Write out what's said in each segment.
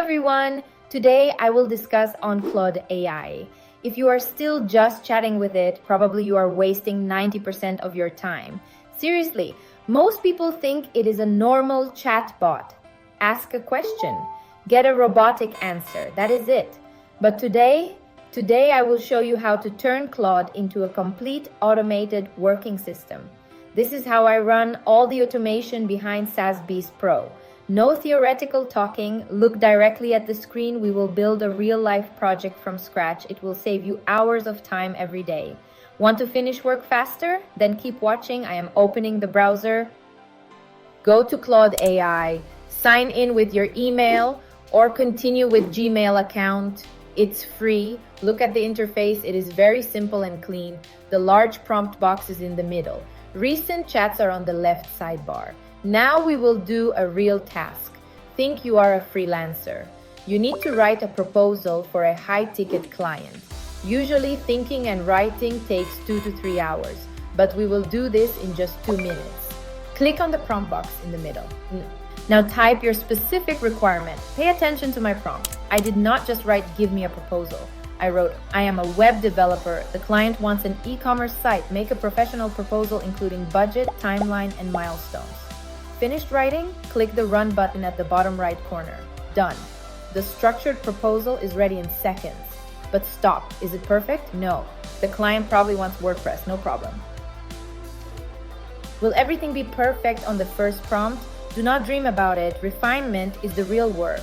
everyone! Today I will discuss on Claude AI. If you are still just chatting with it, probably you are wasting 90% of your time. Seriously, most people think it is a normal chatbot. Ask a question, get a robotic answer, that is it. But today I will show you how to turn Claude into a complete automated working system. This is how I run all the automation behind Saas Pro. No theoretical talking, look directly at the screen. We will build a real-life project from scratch. It will save you hours of time every day. Want to finish work faster? Then keep watching. I am opening the browser. Go to Claude AI, sign in with your email or continue with Gmail account. It's free. Look at the interface. It is very simple and clean. The large prompt box is in the middle. Recent chats are on the left sidebar. Now we will do a real task. Think you are a freelancer. You need to write a proposal for a high-ticket client. Usually thinking and writing takes 2 to 3 hours, but we will do this in just 2 minutes. Click on the prompt box in the middle. Now type your specific requirement. Pay attention to my prompt. I did not just write, give me a proposal. I wrote, I am a web developer. The client wants an e-commerce site. Make a professional proposal including budget, timeline, and milestones. Finished writing? Click the Run button at the bottom right corner. Done. The structured proposal is ready in seconds. But stop. Is it perfect? No. The client probably wants WordPress. No problem. Will everything be perfect on the first prompt? Do not dream about it. Refinement is the real work.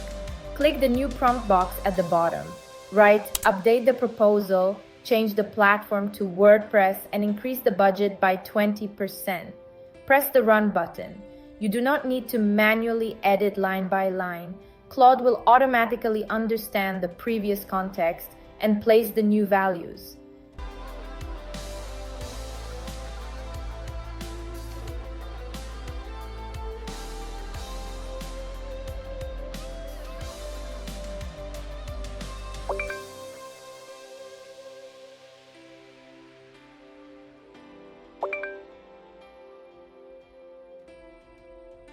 Click the new prompt box at the bottom. Write, update the proposal, change the platform to WordPress, and increase the budget by 20%. Press the Run button. You do not need to manually edit line by line. Claude will automatically understand the previous context and place the new values.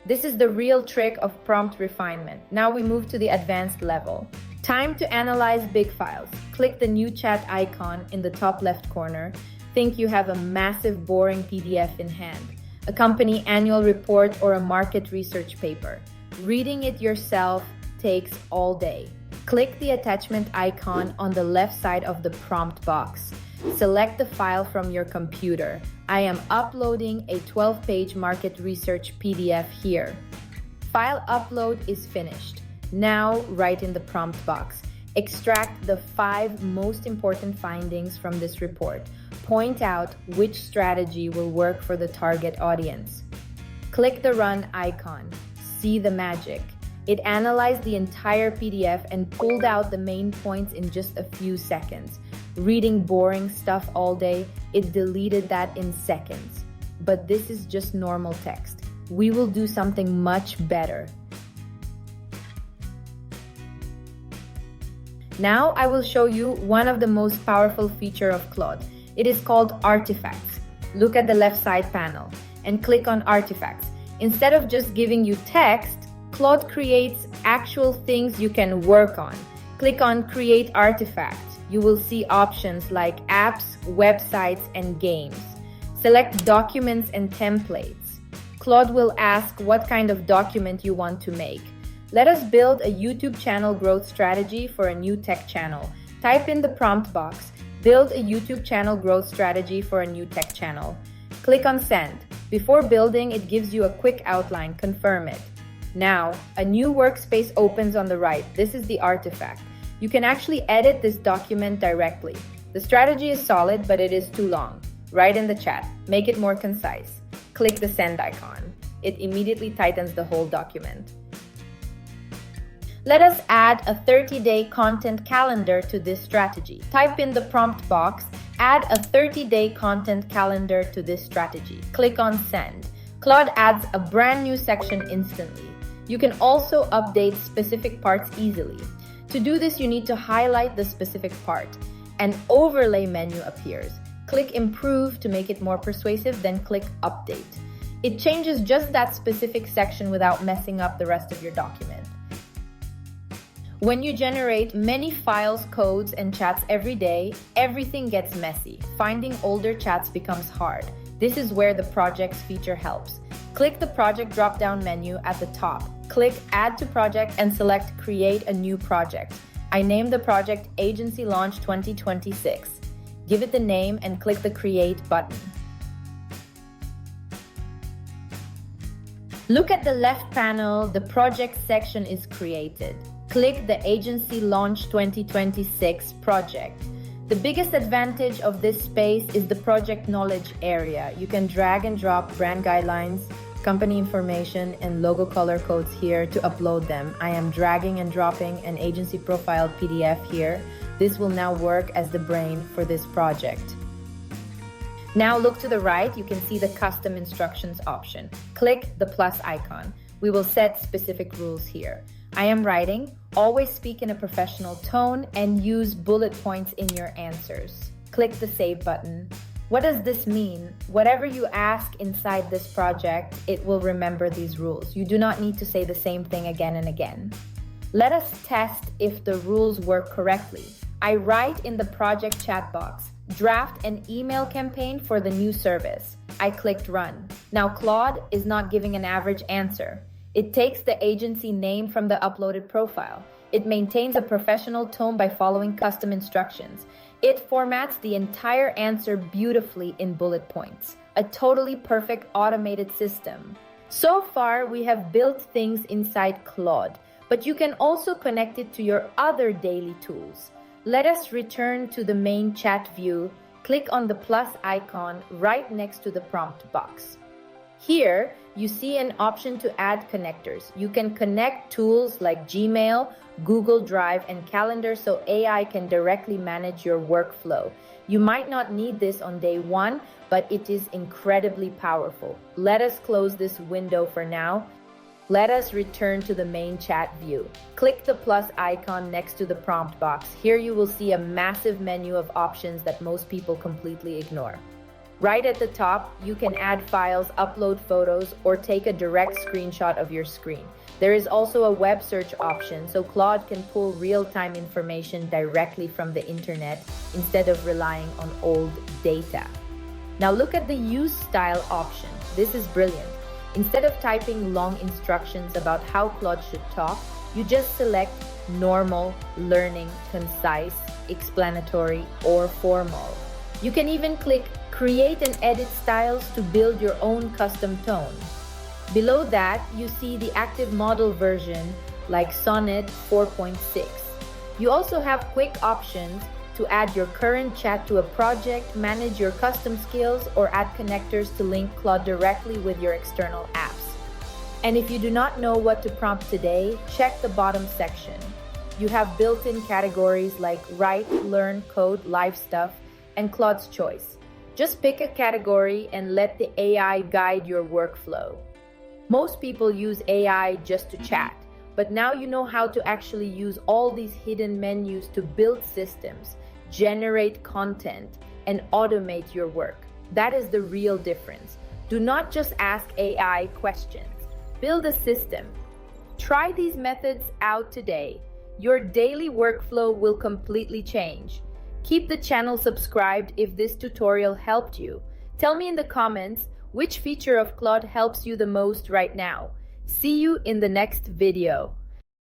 This is the real trick of prompt refinement. Now we move to the advanced level. Time to analyze big files. Click the new chat icon in the top left corner. Think you have a massive, boring PDF in hand, a company annual report or a market research paper. Reading it yourself takes all day. Click the attachment icon on the left side of the prompt box. Select the file from your computer. I am uploading a 12-page market research PDF here. File upload is finished. Now write in the prompt box. Extract the 5 most important findings from this report. Point out which strategy will work for the target audience. Click the Run icon. See the magic. It analyzed the entire PDF and pulled out the main points in just a few seconds. Reading boring stuff all day, it deleted that in seconds. But this is just normal text. We will do something much better. Now I will show you one of the most powerful features of Claude. It is called artifacts. Look at the left side panel and click on artifacts. Instead of just giving you text, Claude creates actual things you can work on. Click on Create Artifact. You will see options like apps, websites, and games. Select documents and templates. Claude will ask what kind of document you want to make. Let us build a YouTube channel growth strategy for a new tech channel. Type in the prompt box, build a YouTube channel growth strategy for a new tech channel. Click on Send. Before building, it gives you a quick outline. Confirm it. Now, a new workspace opens on the right. This is the artifact. You can actually edit this document directly. The strategy is solid, but it is too long. Write in the chat. Make it more concise. Click the send icon. It immediately tightens the whole document. Let us add a 30-day content calendar to this strategy. Type in the prompt box, add a 30-day content calendar to this strategy. Click on send. Claude adds a brand new section instantly. You can also update specific parts easily. To do this, you need to highlight the specific part. An overlay menu appears. Click Improve to make it more persuasive, then click Update. It changes just that specific section without messing up the rest of your document. When you generate many files, codes, and chats every day, everything gets messy. Finding older chats becomes hard. This is where the projects feature helps. Click the project drop-down menu at the top. Click Add to Project and select Create a new project. I name the project Agency Launch 2026. Give it the name and click the Create button. Look at the left panel, the project section is created. Click the Agency Launch 2026 project. The biggest advantage of this space is the project knowledge area. You can drag and drop brand guidelines, company information, and logo color codes here to upload them. I am dragging and dropping an agency profile PDF here. This will now work as the brain for this project. Now look to the right, you can see the custom instructions option. Click the plus icon. We will set specific rules here. I am writing, always speak in a professional tone and use bullet points in your answers. Click the save button. What does this mean? Whatever you ask inside this project, it will remember these rules. You do not need to say the same thing again and again. Let us test if the rules work correctly. I write in the project chat box, draft an email campaign for the new service. I clicked run. Now Claude is not giving an average answer. It takes the agency name from the uploaded profile. It maintains a professional tone by following custom instructions. It formats the entire answer beautifully in bullet points. A totally perfect automated system. So far, we have built things inside Claude, but you can also connect it to your other daily tools. Let us return to the main chat view. Click on the plus icon right next to the prompt box. Here, you see an option to add connectors. You can connect tools like Gmail, Google Drive, and Calendar so AI can directly manage your workflow. You might not need this on day one, but it is incredibly powerful. Let us close this window for now. Let us return to the main chat view. Click the plus icon next to the prompt box. Here you will see a massive menu of options that most people completely ignore. Right at the top, you can add files, upload photos, or take a direct screenshot of your screen. There is also a web search option, so Claude can pull real-time information directly from the internet instead of relying on old data. Now look at the use style option. This is brilliant. Instead of typing long instructions about how Claude should talk, you just select normal, learning, concise, explanatory, or formal. You can even click Create and edit styles to build your own custom tone. Below that, you see the active model version like Sonnet 4.6. You also have quick options to add your current chat to a project, manage your custom skills, or add connectors to link Claude directly with your external apps. And if you do not know what to prompt today, check the bottom section. You have built-in categories like Write, Learn, Code, Live Stuff, and Claude's Choice. Just pick a category and let the AI guide your workflow. Most people use AI just to chat, but now you know how to actually use all these hidden menus to build systems, generate content, and automate your work. That is the real difference. Do not just ask AI questions. Build a system. Try these methods out today. Your daily workflow will completely change. Keep the channel subscribed if this tutorial helped you. Tell me in the comments which feature of Claude helps you the most right now. See you in the next video.